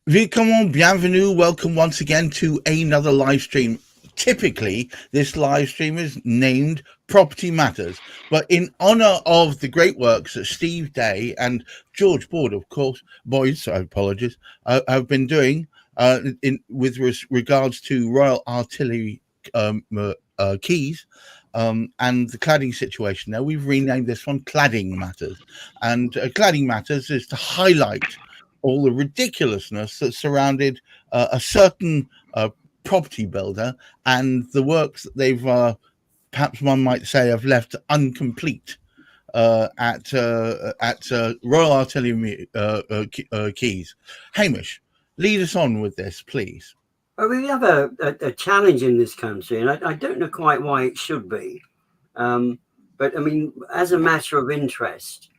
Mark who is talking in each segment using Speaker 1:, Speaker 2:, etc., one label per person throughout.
Speaker 1: Willkommen, bienvenue, welcome once again to another live stream. Typically, this live stream is named Property Matters, but in honor of the great works that Steve Day and George Boyd, of course, apologies, have been doing with regards to Royal Artillery Quays and the cladding situation. Now, we've renamed this one Cladding Matters, and Cladding Matters is to highlight all the ridiculousness that surrounded a certain property builder and the works that they've, perhaps one might say, have left incomplete at Royal Artillery Quays. Hamish, lead us on with this, please.
Speaker 2: Well, we have a challenge in this country, and I don't know quite why it should be. But, I mean, as a matter of interest,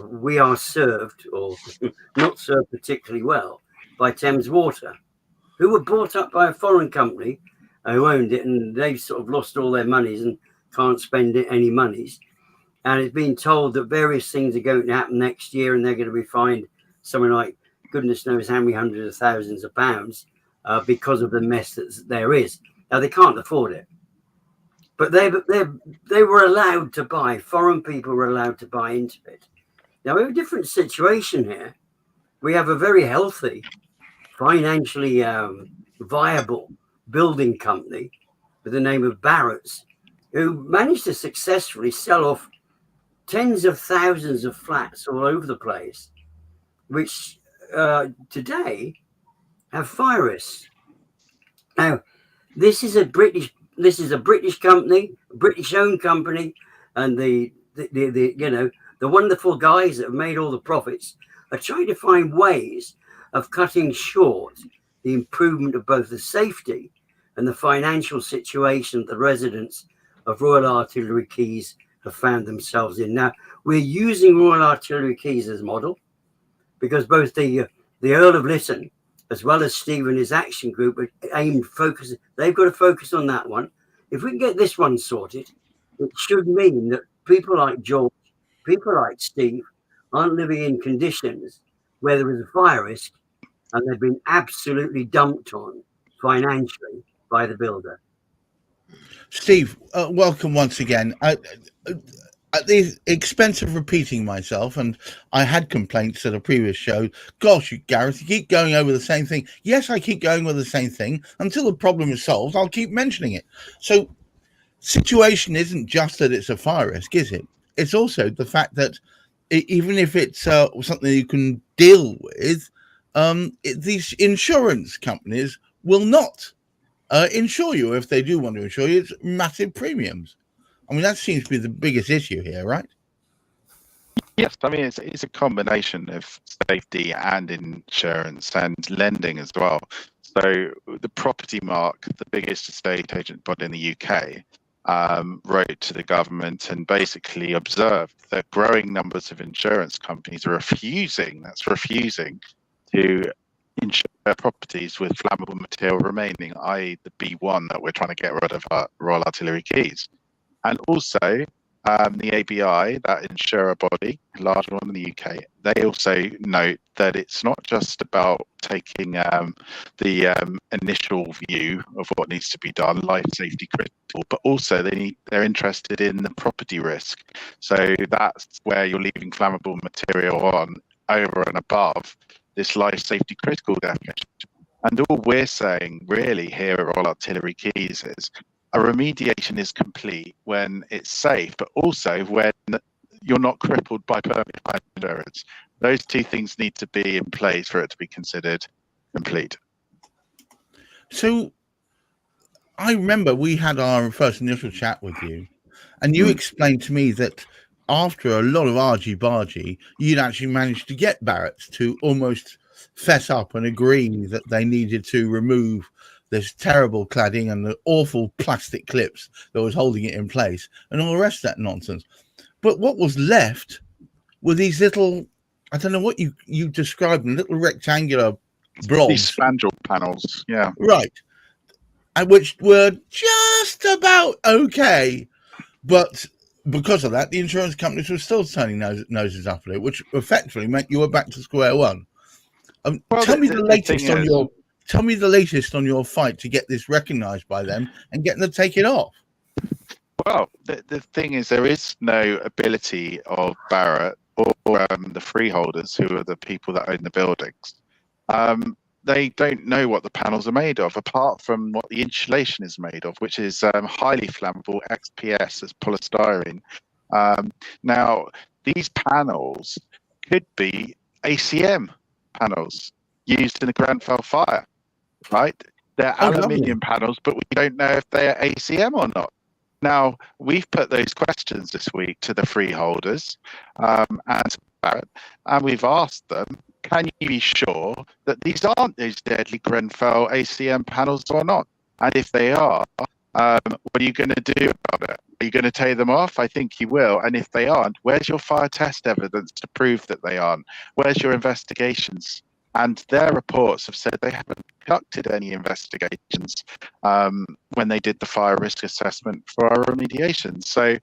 Speaker 2: we are served, or not served particularly well, by Thames Water, who were bought up by a foreign company who owned it, and they've sort of lost all their monies and can't spend any monies. And it's been told that various things are going to happen next year, and they're going to be fined something like goodness knows how many hundreds of thousands of pounds because of the mess that there is. Now, they can't afford it. But they were allowed to buy, foreign people were allowed to buy into it. Now, we have a different situation here. We have a very healthy, financially viable building company with the name of Barratt's, who managed to successfully sell off tens of thousands of flats all over the place, which today have fire risks. Now, this is a British company, a British-owned company, and the wonderful guys that have made all the profits are trying to find ways of cutting short the improvement of both the safety and the financial situation the residents of Royal Artillery Quays have found themselves in. Now, we're using Royal Artillery Quays as a model because both the Earl of Lytton as well as Steve and his action group they've got to focus on that one. If we can get this one sorted, it should mean that people like George, people like Steve aren't living in conditions where there is a fire risk and they've been absolutely dumped on financially by the builder.
Speaker 1: Steve, welcome once again. At the expense of repeating myself, and I had complaints at a previous show, gosh, Gareth, you keep going over the same thing. Yes, I keep going with the same thing. Until the problem is solved, I'll keep mentioning it. So, situation isn't just that it's a fire risk, is it? It's also the fact that even if it's something you can deal with, these insurance companies will not insure you. If they do want to insure you, it's massive premiums. I mean, that seems to be the biggest issue here, right?
Speaker 3: Yes, I mean, it's a combination of safety and insurance and lending as well. So the Property Mark, the biggest estate agent body in the UK, wrote to the government and basically observed that growing numbers of insurance companies are refusing to insure properties with flammable material remaining, i.e. the B1 that we're trying to get rid of at Royal Artillery Quays. And also the ABI, that insurer body, a large one in the UK, they also note that it's not just about taking the initial view of what needs to be done, life safety critical, but also they're interested in the property risk. So that's where you're leaving flammable material on over and above this life safety critical definition. And all we're saying really here at Royal Artillery Quays is a remediation is complete when it's safe, but also when you're not crippled by permit errors. Those two things need to be in place for it to be considered complete.
Speaker 1: So I remember we had our first initial chat with you, and you explained to me that after a lot of argy-bargy, you'd actually managed to get Barratt's to almost fess up and agree that they needed to remove this terrible cladding and the awful plastic clips that was holding it in place and all the rest of that nonsense. But what was left were these little, I don't know what you described them, little rectangular blobs.
Speaker 3: These spandrel panels, yeah.
Speaker 1: Right. And which were just about okay. But because of that, the insurance companies were still turning noses up at it, which effectively meant you were back to square one.
Speaker 3: Well,
Speaker 1: Tell me the latest
Speaker 3: thing
Speaker 1: on
Speaker 3: is,
Speaker 1: your tell me the latest on your fight to get this recognised by them and get them to take it off.
Speaker 3: well, the thing is, there is no ability of Barratt or the freeholders, who are the people that own the buildings. They don't know what the panels are made of, apart from what the insulation is made of, which is highly flammable XPS, as polystyrene. Now, these panels could be ACM panels used in a Grenfell fire, right? They're aluminium panels, but we don't know if they're ACM or not. Now, we've put those questions this week to the freeholders and Barratt, and we've asked them, can you be sure that these aren't those deadly Grenfell ACM panels or not? And if they are, what are you going to do about it? Are you going to take them off? I think you will. And if they aren't, where's your fire test evidence to prove that they aren't? Where's your investigations? And their reports have said they haven't conducted any investigations when they did the fire risk assessment for our remediation. So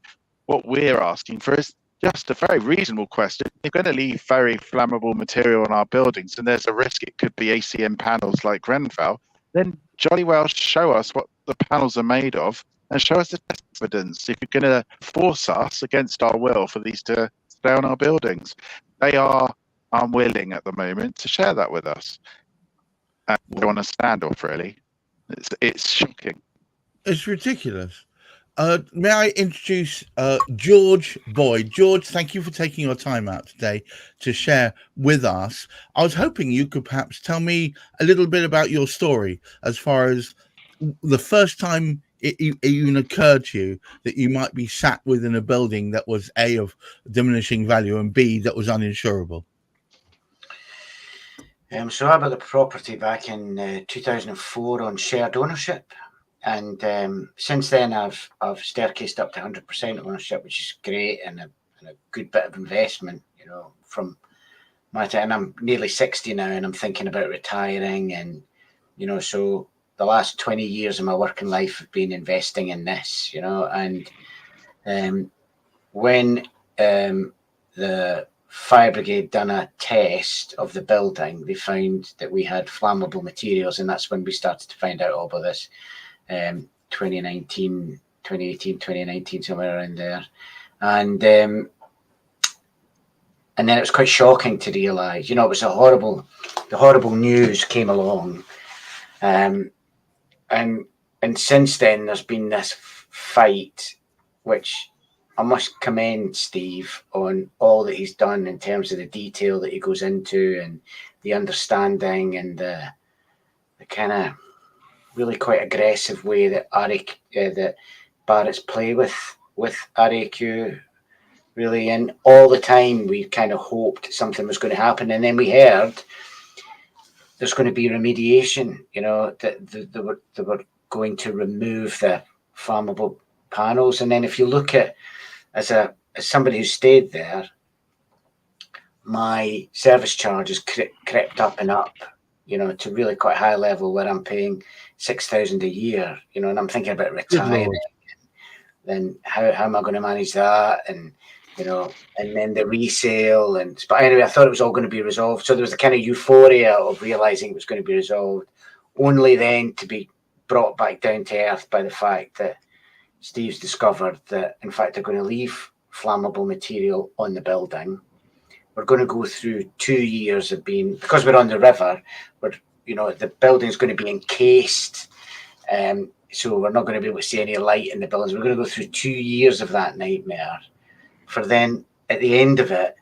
Speaker 3: what we're asking for is just a very reasonable question. If you're going to leave very flammable material on our buildings and there's a risk it could be ACM panels like Grenfell, then jolly well show us what the panels are made of and show us the test evidence. If you're going to force us against our will for these to stay on our buildings, they are unwilling at the moment to share that with us. And we want a standoff, really. It's shocking.
Speaker 1: It's ridiculous. May I introduce George Boyd? George, thank you for taking your time out today to share with us. I was hoping you could perhaps tell me a little bit about your story, as far as the first time it even occurred to you that you might be sat within a building that was A, of diminishing value, and B, that was uninsurable.
Speaker 4: So I bought the property back in 2004 on shared ownership. And since then, I've staircased up to 100% ownership, which is great, and a good bit of investment, you know, from my time. And I'm nearly 60 now, and I'm thinking about retiring. And, you know, so the last 20 years of my working life have been investing in this, you know. And when the fire brigade done a test of the building, they found that we had flammable materials, and that's when we started to find out all about this. 2018, 2019, somewhere around there. And then it was quite shocking to realise, you know, it was the horrible news came along. And since then there's been this fight, which I must commend Steve on all that he's done in terms of the detail that he goes into and the understanding and the kind of really quite aggressive way that that Barratt's play with RAQ, really. And all the time we kind of hoped something was going to happen, and then we heard there's going to be remediation, you know, that they were going to remove the flammable panels. And then if you look at, as somebody who stayed there, my service charges crept up and up, you know, to really quite high level, where I'm paying $6,000 a year, you know, and I'm thinking about retiring. Then how am I going to manage that? And, you know, and then the resale. But anyway, I thought it was all going to be resolved. So there was a kind of euphoria of realizing it was going to be resolved, only then to be brought back down to earth by the fact that Steve's discovered that, in fact, they're going to leave flammable material on the building. We're going to go through 2 years of being, because we're on the river, you know, the building's going to be encased. So we're not going to be able to see any light in the buildings. We're going to go through 2 years of that nightmare, for then at the end of it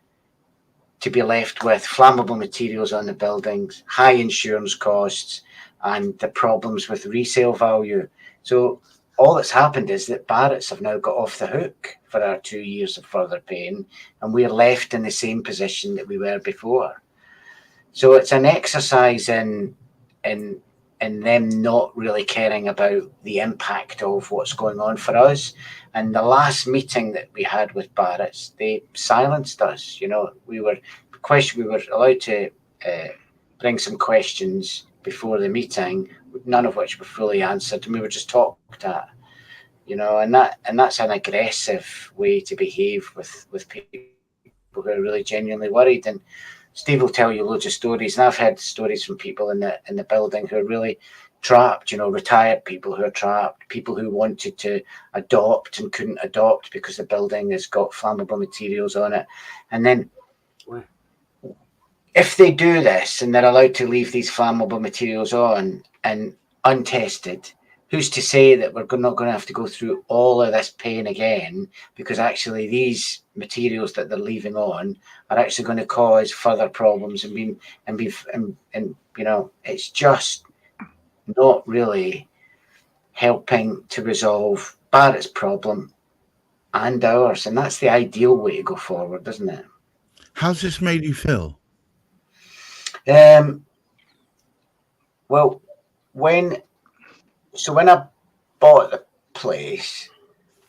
Speaker 4: to be left with flammable materials on the buildings, high insurance costs, and the problems with resale value. So all that's happened is that Barratt's have now got off the hook for our 2 years of further pain, and we're left in the same position that we were before. So it's an exercise in them not really caring about the impact of what's going on for us. And the last meeting that we had with Barratt's, they silenced us. You know, we were allowed to bring some questions before the meeting, none of which were fully answered, and we were just talked at. You know, and that's an aggressive way to behave with people who are really genuinely worried. And Steve will tell you loads of stories, and I've heard stories from people in the building who are really trapped, you know, retired people who are trapped, people who wanted to adopt and couldn't adopt because the building has got flammable materials on it. And then if they do this and they're allowed to leave these flammable materials on and untested, who's to say that we're not going to have to go through all of this pain again, because actually these materials that they're leaving on are actually going to cause further problems and you know, it's just not really helping to resolve Barrett's problem and ours. And that's the ideal way to go forward, isn't it?
Speaker 1: How's this made you feel?
Speaker 4: Well, when I bought the place,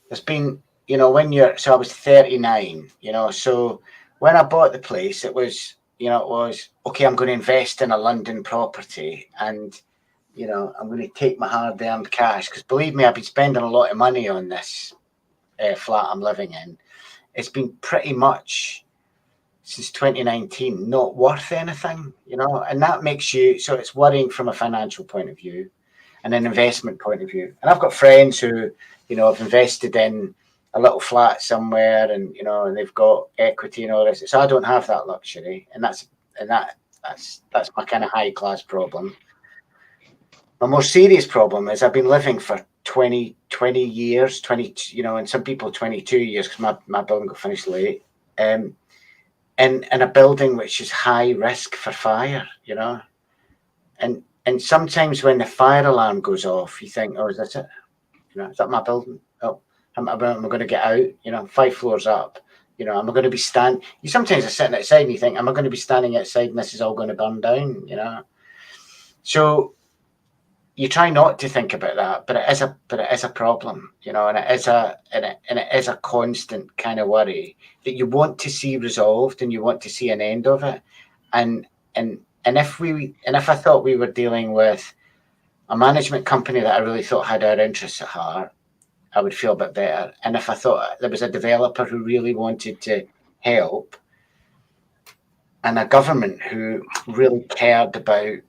Speaker 4: there's been, you know, so I was 39, you know, so when I bought the place, it was, you know, it was, okay, I'm going to invest in a London property and, you know, I'm going to take my hard-earned cash, because believe me, I've been spending a lot of money on this flat I'm living in. It's been pretty much since 2019 not worth anything, you know, and that makes you, so it's worrying from a financial point of view and an investment point of view. And I've got friends who, you know, have invested in a little flat somewhere, and, you know, and they've got equity and all this. So I don't have that luxury, and that's my kind of high class problem. My more serious problem is I've been living for 20 years, 20, you know, and some people 22 years, because my building got finished late, in a building which is high risk for fire, you know, and sometimes when the fire alarm goes off, you think, oh, is that it? You know, is that my building? Oh, am I going to get out? You know, 5 floors up. You know, am I going to be standing? You sometimes are sitting outside and you think, am I going to be standing outside and this is all going to burn down? You know, so you try not to think about that, but it is a problem, you know, and it is a constant kind of worry that you want to see resolved and you want to see an end of it. And if I thought we were dealing with a management company that I really thought had our interests at heart, I would feel a bit better. And if I thought there was a developer who really wanted to help, and a government who really cared about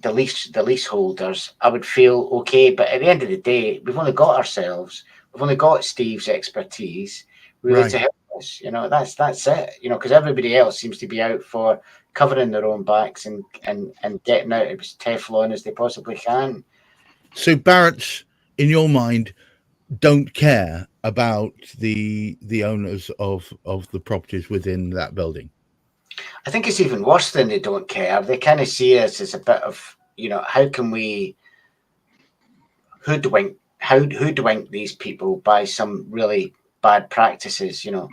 Speaker 4: the leaseholders, I would feel okay. But at the end of the day, we've only got ourselves. We've only got Steve's expertise really to help us. You know, that's it. You know, because everybody else seems to be out for covering their own backs and getting out as Teflon as they possibly can.
Speaker 1: So Barrett's, in your mind, don't care about the owners of the properties within that building?
Speaker 4: I think it's even worse than they don't care. They kind of see us as a bit of, you know, how can we hoodwink these people by some really bad practices, you know,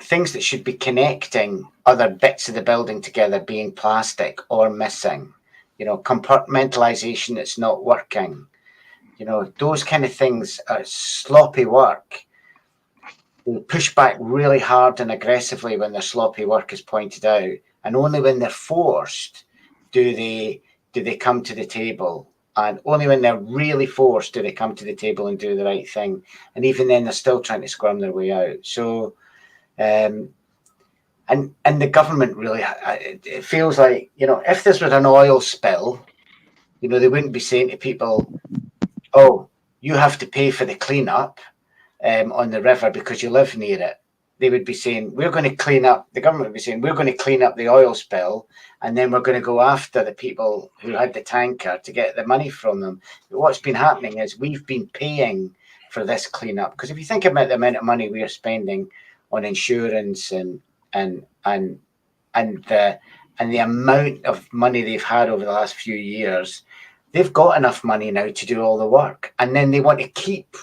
Speaker 4: things that should be connecting other bits of the building together being plastic or missing, you know, compartmentalization that's not working, you know, those kind of things are sloppy work. They push back really hard and aggressively when their sloppy work is pointed out, and only when they're forced do they come to the table, and only when they're really forced do they come to the table and do the right thing, and even then they're still trying to squirm their way out. So and the government really, it feels like, you know, if this was an oil spill, you know, they wouldn't be saying to people, oh, you have to pay for the cleanup on the river because you live near it. They would be saying, we're going to clean up, the government would be saying, we're going to clean up the oil spill, and then we're going to go after the people who had the tanker to get the money from them. But what's been happening is we've been paying for this cleanup, because if you think about the amount of money we are spending on insurance and the amount of money they've had over the last few years, they've got enough money now to do all the work, and then they want to keep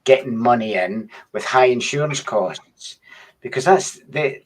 Speaker 4: getting money in with high insurance costs, because that's the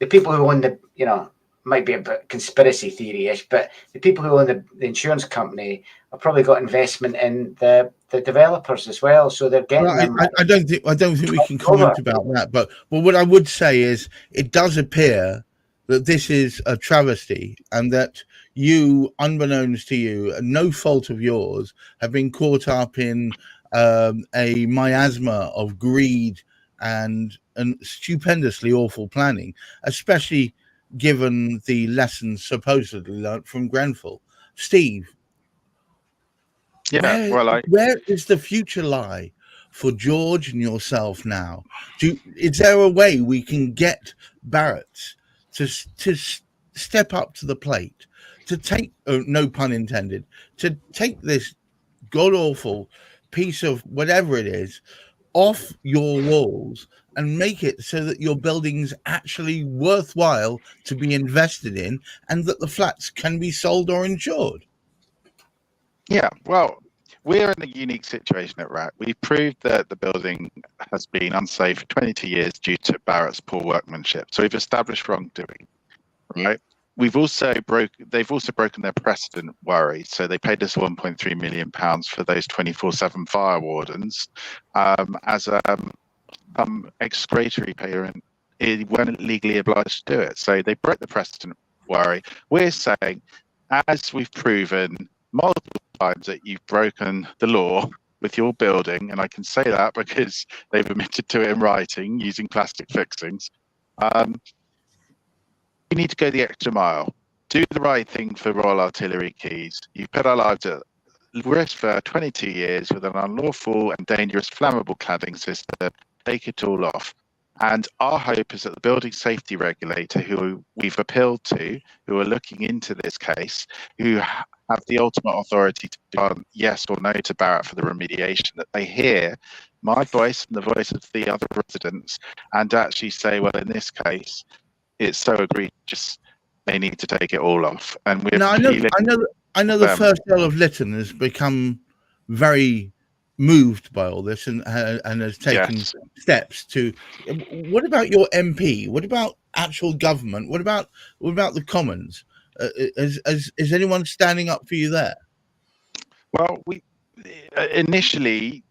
Speaker 4: people who own the, you know, might be a bit conspiracy theory-ish, but the people who own the insurance company have probably got investment in the developers as well, so they're getting them.
Speaker 1: I don't think we can comment about that, but what I would say is it does appear that this is a travesty, and that you, unbeknownst to you, no fault of yours, have been caught up in a miasma of greed and stupendously awful planning, especially given the lessons supposedly learnt from Grenfell. Steve,
Speaker 3: Yeah, well,
Speaker 1: where is the future lie for George and yourself now? Is there a way we can get Barrett to step up to the plate, to take, no pun intended, to take this god awful piece of whatever it is off your walls and make it so that your building's actually worthwhile to be invested in, and that the flats can be sold or insured?
Speaker 3: yeah, well, we're in a unique situation at RAT. We've proved that the building has been unsafe for 22 years due to Barrett's poor workmanship. So we've established wrongdoing, right? They've also broken their precedent worry. So they paid us £1.3 million for those 24/7 fire wardens as excretory parent. It weren't legally obliged to do it. So they broke the precedent worry. We're saying, as we've proven multiple times that you've broken the law with your building, and I can say that because they've admitted to it in writing using plastic fixings, you need to go the extra mile. Do the right thing for Royal Artillery Quays. You've put our lives at risk for 22 years with an unlawful and dangerous flammable cladding system. Take it all off. And our hope is that the building safety regulator, who we've appealed to, who are looking into this case, who have the ultimate authority to grant yes or no to Barrett for the remediation, that they hear my voice and the voice of the other residents and actually say, well, in this case, it's so egregious, they need to take it all off. And we're
Speaker 1: now, I know the first Earl of Lytton has become very moved by all this and has taken steps to. What about your MP? What about actual government? What about the Commons? Is anyone standing up for you there?
Speaker 3: Well, we initially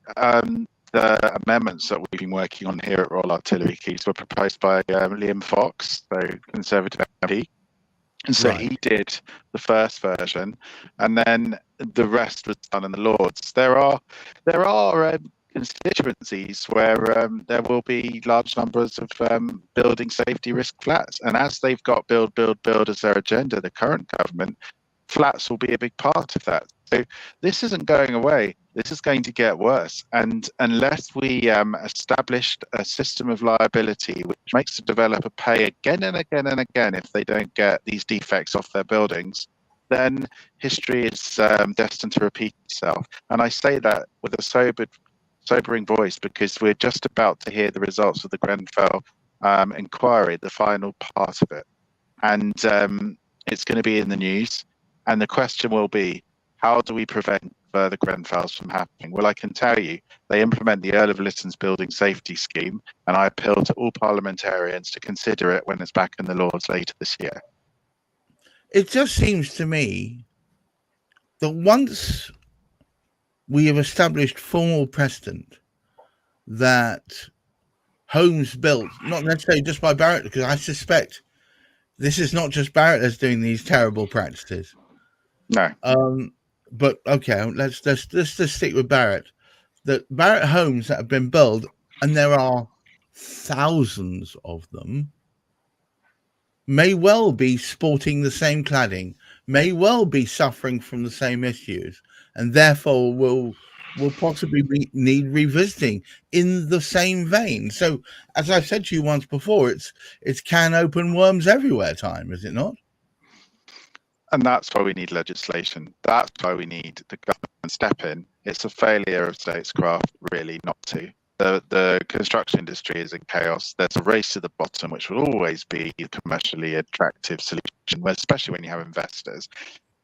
Speaker 3: the amendments that we've been working on here at Royal Artillery Quays were proposed by Liam Fox, so Conservative MP. And so he did the first version, and then the rest was done in the Lords. There are constituencies where there will be large numbers of building safety risk flats, and as they've got build as their agenda, the current government, flats will be a big part of that. So this isn't going away. This is going to get worse. And unless we established a system of liability which makes the developer pay again and again and again if they don't get these defects off their buildings, then history is destined to repeat itself. And I say that with a sobering voice because we're just about to hear the results of the Grenfell inquiry, the final part of it. And it's going to be in the news. And the question will be, how do we prevent further Grenfells from happening? Well, I can tell you, they implement the Earl of Lytton's building safety scheme, and I appeal to all parliamentarians to consider it when it's back in the Lords later this year.
Speaker 1: It just seems to me that once we have established formal precedent that homes built, not necessarily just by Barrett, because I suspect this is not just Barrett that's doing these terrible practices.
Speaker 3: No.
Speaker 1: But okay, let's just stick with Barrett. The Barrett homes that have been built, and there are thousands of them, may well be sporting the same cladding, may well be suffering from the same issues, and therefore will possibly need revisiting in the same vein. So, as I've said to you once before, it's can open worms everywhere time, is it not?
Speaker 3: And that's why we need legislation. That's why we need the government step in. It's a failure of statescraft, really, not to. The construction industry is in chaos. There's a race to the bottom, which will always be a commercially attractive solution, especially when you have investors.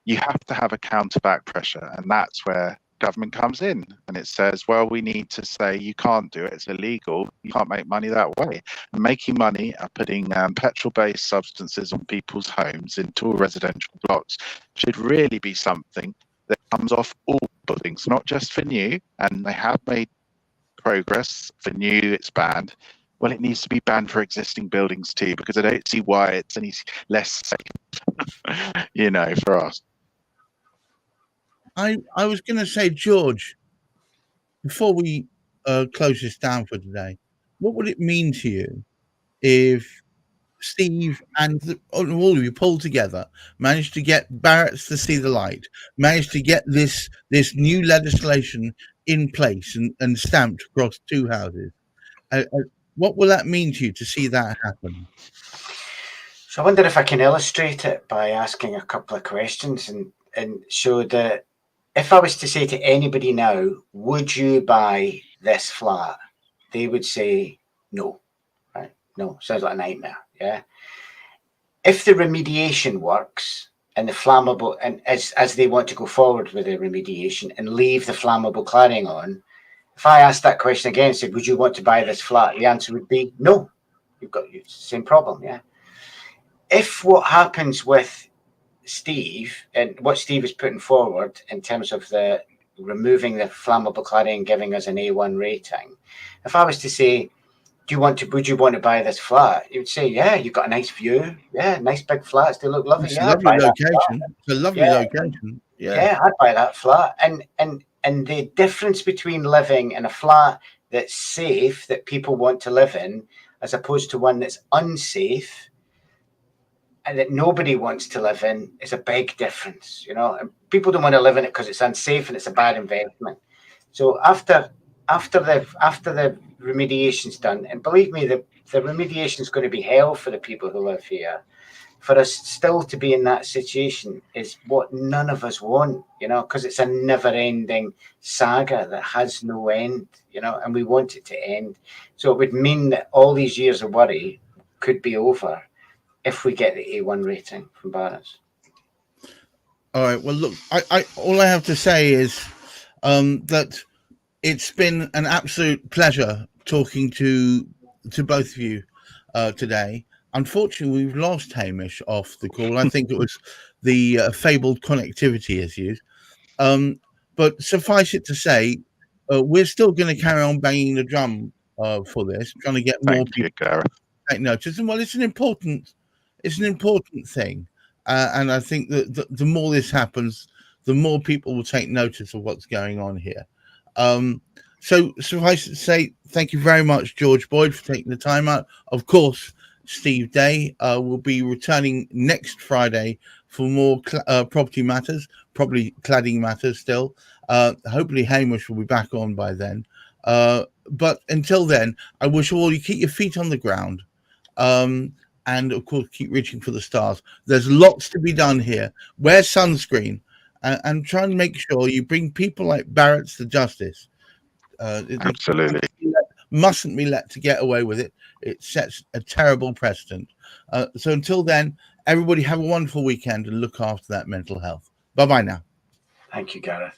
Speaker 3: You have to have a counterback pressure, and that's where government comes in. And it says, well, we need to say you can't do it. It's illegal. You can't make money that way. And making money at putting petrol-based substances on people's homes in tall residential blocks should really be something that comes off all buildings, not just for new. And they have made progress for new, it's banned. Well, it needs to be banned for existing buildings too, because I don't see why it's any less safe, for us.
Speaker 1: I was going to say, George, before we close this down for today, what would it mean to you if Steve and all of you pulled together, managed to get Barrett's to see the light, managed to get this new legislation in place and stamped across 2 houses? What will that mean to you to see that happen?
Speaker 4: So I wonder if I can illustrate it by asking a couple of questions and show that if I was to say to anybody now, would you buy this flat? They would say no, right? No, sounds like a nightmare, yeah? If the remediation works and the flammable, and as they want to go forward with the remediation and leave the flammable cladding on, if I asked that question again and said, would you want to buy this flat? The answer would be no. You've got the same problem, yeah? If what happens with Steve and what Steve is putting forward in terms of the removing the flammable cladding and giving us an A1 rating, if I was to say, would you want to buy this flat? You would say, yeah, you've got a nice view. Yeah, nice big flats. They look lovely.
Speaker 1: It's
Speaker 4: yeah,
Speaker 1: a lovely location. It's a lovely location.
Speaker 4: Yeah, I'd buy that flat. And the difference between living in a flat that's safe, that people want to live in, as opposed to one that's unsafe and that nobody wants to live in, is a big difference. You know, and people don't want to live in it because it's unsafe and it's a bad investment. So after the remediation's done, and believe me, the remediation is going to be hell for the people who live here. For us still to be in that situation is what none of us want, you know, because it's a never-ending saga that has no end, you know, and we want it to end. So it would mean that all these years of worry could be over if we get the A1 rating from Barrett's.
Speaker 1: All right. Well, look, I all I have to say is that it's been an absolute pleasure talking to both of you today. Unfortunately, we've lost Hamish off the call. I think it was the fabled connectivity issues. But suffice it to say, we're still going to carry on banging the drum for this, trying to get more people to take notice. And well, it's an important thing. And I think that the more this happens, the more people will take notice of what's going on here. So suffice it to say, thank you very much, George Boyd, for taking the time out. Of course, Steve Day will be returning next Friday for more property matters, probably cladding matters still. Hopefully Hamish will be back on by then. But until then, I wish all you keep your feet on the ground. And of course, keep reaching for the stars. There's lots to be done here. Wear sunscreen and try and make sure you bring people like Barrett's to justice.
Speaker 3: Absolutely.
Speaker 1: Mustn't be let to get away with it. It sets a terrible precedent. So until then, everybody have a wonderful weekend and look after that mental health. Bye-bye now.
Speaker 4: Thank you, Gareth.